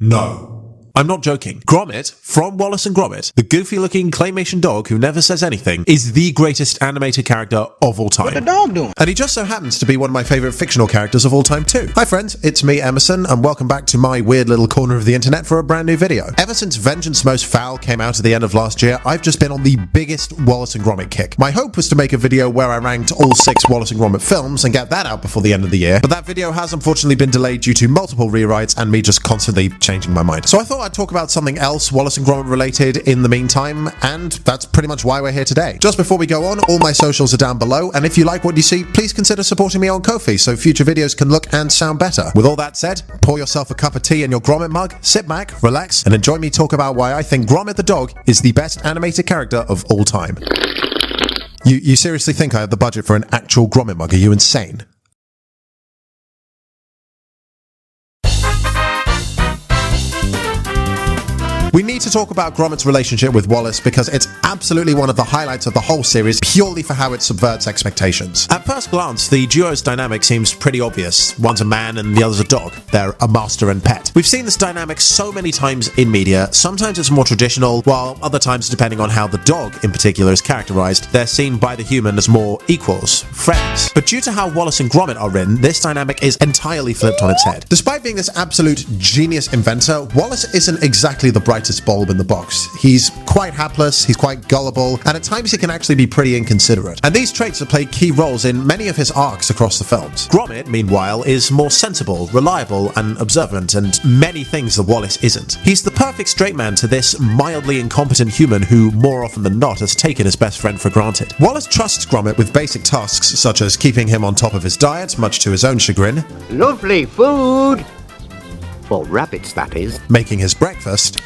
No. I'm not joking. Gromit, from Wallace and Gromit, the goofy-looking claymation dog who never says anything, is the greatest animated character of all time. What the dog doing? And he just so happens to be one of my favourite fictional characters of all time too. Hi friends, it's me, Emerson, and welcome back to my weird little corner of the internet for a brand new video. Ever since Vengeance Most Foul came out at the end of last year, I've just been on the biggest Wallace and Gromit kick. My hope was to make a video where I ranked all 6 Wallace and Gromit films and get that out before the end of the year, but that video has unfortunately been delayed due to multiple rewrites and me just constantly changing my mind. So I thought I'd talk about something else Wallace and Gromit related in the meantime, and that's pretty much why we're here today. Just before we go on, all my socials are down below, and if you like what you see, please consider supporting me on Ko-fi so future videos can look and sound better. With all that said, pour yourself a cup of tea in your Gromit mug, sit back, relax, and enjoy me talk about why I think Gromit the dog is the best animated character of all time. You seriously think I have the budget for an actual Gromit mug? Are you insane? We need to talk about Gromit's relationship with Wallace because it's absolutely one of the highlights of the whole series purely for how it subverts expectations. At first glance, the duo's dynamic seems pretty obvious. One's a man and the other's a dog. They're a master and pet. We've seen this dynamic so many times in media. Sometimes it's more traditional, while other times, depending on how the dog in particular is characterized, they're seen by the human as more equals, friends. But due to how Wallace and Gromit are written, this dynamic is entirely flipped on its head. Despite being this absolute genius inventor, Wallace isn't exactly the brightest bulb in the box. He's quite hapless, he's quite gullible, and at times he can actually be pretty inconsiderate. And these traits have played key roles in many of his arcs across the films. Gromit, meanwhile, is more sensible, reliable, and observant, and many things that Wallace isn't. He's the perfect straight man to this mildly incompetent human who, more often than not, has taken his best friend for granted. Wallace trusts Gromit with basic tasks, such as keeping him on top of his diet, much to his own chagrin. Lovely food! For rabbits, that is. Making his breakfast.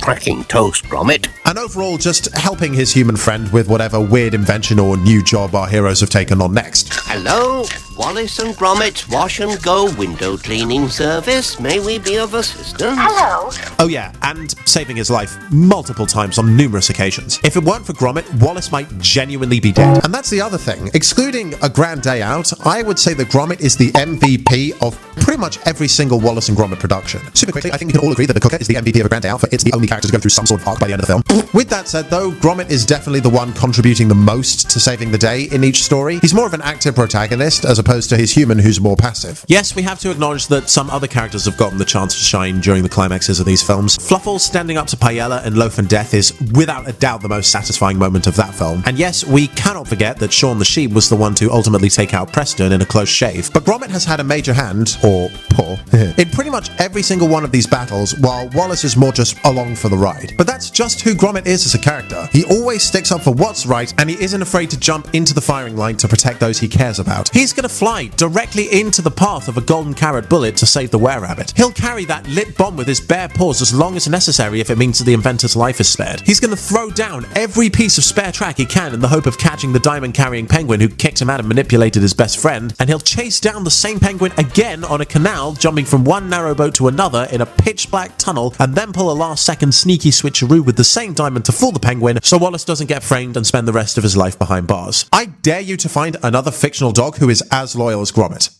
Cracking toast, Gromit. And overall just helping his human friend with whatever weird invention or new job our heroes have taken on next. Hello, Wallace and Gromit Wash and Go window cleaning service. May we be of assistance? Hello. Oh yeah, and saving his life multiple times on numerous occasions. If it weren't for Gromit, Wallace might genuinely be dead. And that's the other thing. Excluding A Grand Day Out, I would say that Gromit is the MVP of pretty much every single Wallace and Gromit production. Super quickly, I think we can all agree that the cooker is the MVP of A Grand Day Out, for it's the only character to go through some sort of arc by the end of the film. With that said though, Gromit is definitely the one contributing the most to saving the day in each story. He's more of an active protagonist as opposed to his human who's more passive. Yes, we have to acknowledge that some other characters have gotten the chance to shine during the climaxes of these films. Fluffle standing up to Paella in Loaf and Death is without a doubt the most satisfying moment of that film. And yes, we cannot forget that Shaun the Sheep was the one to ultimately take out Preston in a close shave. But Gromit has had a major hand, or paw, in pretty much every single one of these battles, while Wallace is more just along for the ride. But that's just who Gromit is as a character. He always sticks up for what's right, and he isn't afraid to jump into the firing line to protect those he cares about. He's gonna fly directly into the path of a golden carrot bullet to save the were-rabbit. He'll carry that lit bomb with his bare paws as long as necessary if it means that the inventor's life is spared. He's gonna throw down every piece of spare track he can in the hope of catching the diamond-carrying penguin who kicked him out and manipulated his best friend, and he'll chase down the same penguin again on a canal, jumping from one narrow boat to another in a pitch-black tunnel, and then pull a last-second sneaky switcheroo with the same diamond to fool the penguin so Wallace doesn't get framed and spend the rest of his life behind bars. I dare you to find another fictional dog who is as loyal as Gromit.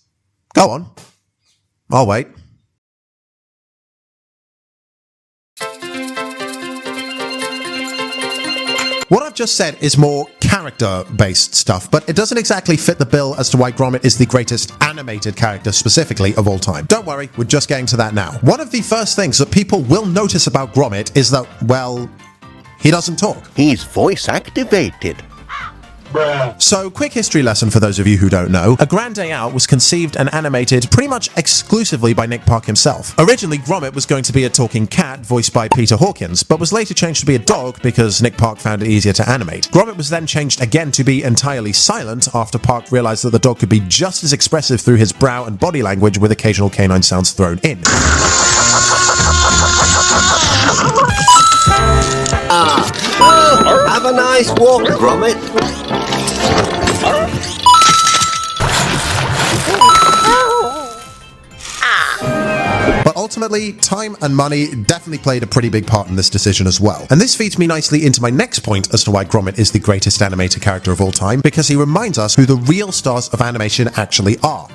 Go on. I'll wait. What I've just said is more character-based stuff, but it doesn't exactly fit the bill as to why Gromit is the greatest animated character specifically of all time. Don't worry, we're just getting to that now. One of the first things that people will notice about Gromit is that, well, he doesn't talk. He's voice activated. So, quick history lesson for those of you who don't know. A Grand Day Out was conceived and animated pretty much exclusively by Nick Park himself. Originally, Gromit was going to be a talking cat voiced by Peter Hawkins, but was later changed to be a dog because Nick Park found it easier to animate. Gromit was then changed again to be entirely silent after Park realized that the dog could be just as expressive through his brow and body language with occasional canine sounds thrown in. Have a nice walk, Gromit. But ultimately, time and money definitely played a pretty big part in this decision as well. And this feeds me nicely into my next point as to why Gromit is the greatest animated character of all time, because he reminds us who the real stars of animation actually are.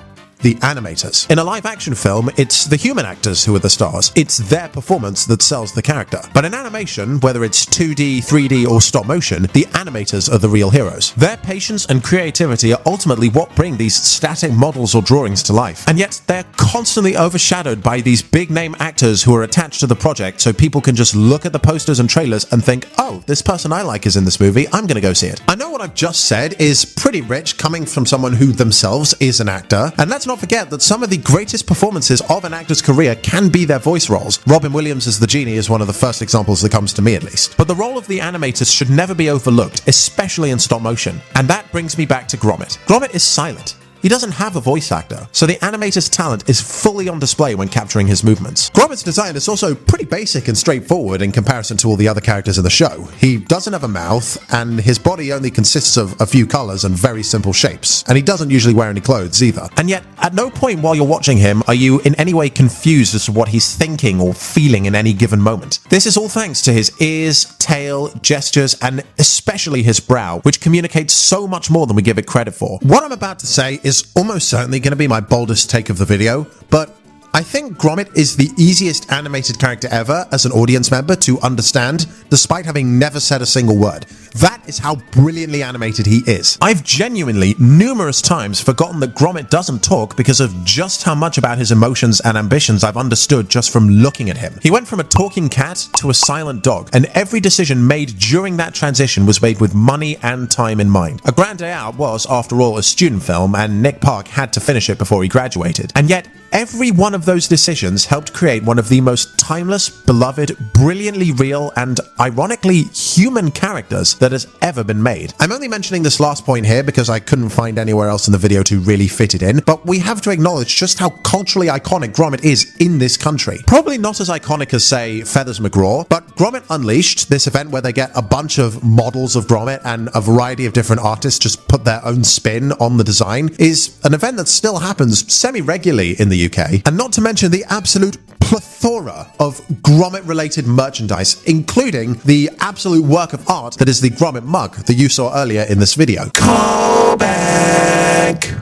the animators. In a live-action film, it's the human actors who are the stars. It's their performance that sells the character. But in animation, whether it's 2D, 3D, or stop motion, the animators are the real heroes. Their patience and creativity are ultimately what bring these static models or drawings to life. And yet, they're constantly overshadowed by these big-name actors who are attached to the project, so people can just look at the posters and trailers and think, oh, this person I like is in this movie, I'm gonna go see it. I know what I've just said is pretty rich coming from someone who themselves is an actor, and let's not forget that some of the greatest performances of an actor's career can be their voice roles. Robin Williams as the genie is one of the first examples that comes to me at least. But the role of the animators should never be overlooked, especially in stop motion. And that brings me back to Gromit. Gromit is silent. He doesn't have a voice actor, so the animator's talent is fully on display when capturing his movements. Gromit's design is also pretty basic and straightforward in comparison to all the other characters in the show. He doesn't have a mouth, and his body only consists of a few colors and very simple shapes, and he doesn't usually wear any clothes either. And yet, at no point while you're watching him are you in any way confused as to what he's thinking or feeling in any given moment. This is all thanks to his ears, tail, gestures, and especially his brow, which communicates so much more than we give it credit for. What I'm about to say is almost certainly going to be my boldest take of the video, but I think Gromit is the easiest animated character ever as an audience member to understand, despite having never said a single word. That is how brilliantly animated he is. I've genuinely, numerous times, forgotten that Gromit doesn't talk because of just how much about his emotions and ambitions I've understood just from looking at him. He went from a talking cat to a silent dog, and every decision made during that transition was made with money and time in mind. A Grand Day Out was, after all, a student film, and Nick Park had to finish it before he graduated. And yet, every one of those decisions helped create one of the most timeless, beloved, brilliantly real, and ironically human characters that has ever been made. I'm only mentioning this last point here because I couldn't find anywhere else in the video to really fit it in, but we have to acknowledge just how culturally iconic Gromit is in this country. Probably not as iconic as, say, Feathers McGraw, but Gromit Unleashed, this event where they get a bunch of models of Gromit and a variety of different artists just put their own spin on the design, is an event that still happens semi-regularly in the UK, and not to mention the absolute plethora of Gromit-related merchandise, including the absolute work of art that is the Gromit mug that you saw earlier in this video. Call back!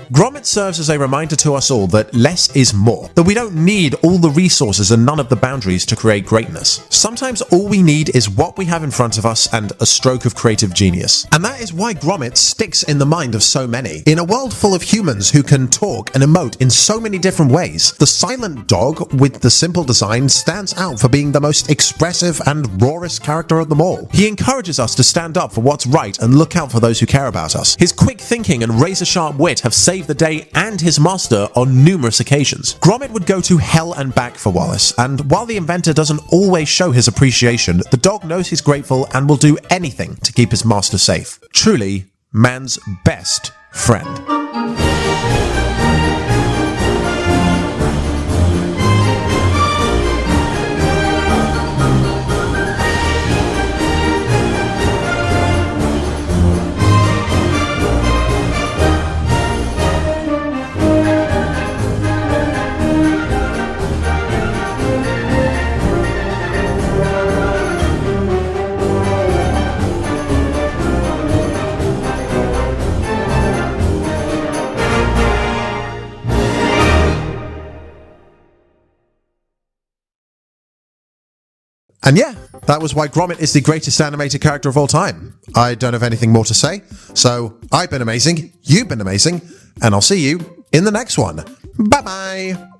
Gromit serves as a reminder to us all that less is more, that we don't need all the resources and none of the boundaries to create greatness. Sometimes all we need is what we have in front of us and a stroke of creative genius. And that is why Gromit sticks in the mind of so many. In a world full of humans who can talk and emote in so many different ways, the silent dog with the simple design stands out for being the most expressive and rawest character of them all. He encourages us to stand up for what's right and look out for those who care about us. His quick thinking and razor-sharp wit have saved the day and his master on numerous occasions. Gromit would go to hell and back for Wallace, and while the inventor doesn't always show his appreciation, the dog knows he's grateful and will do anything to keep his master safe. Truly, man's best friend. And yeah, that was why Gromit is the greatest animated character of all time. I don't have anything more to say, so I've been amazing, you've been amazing, and I'll see you in the next one. Bye-bye!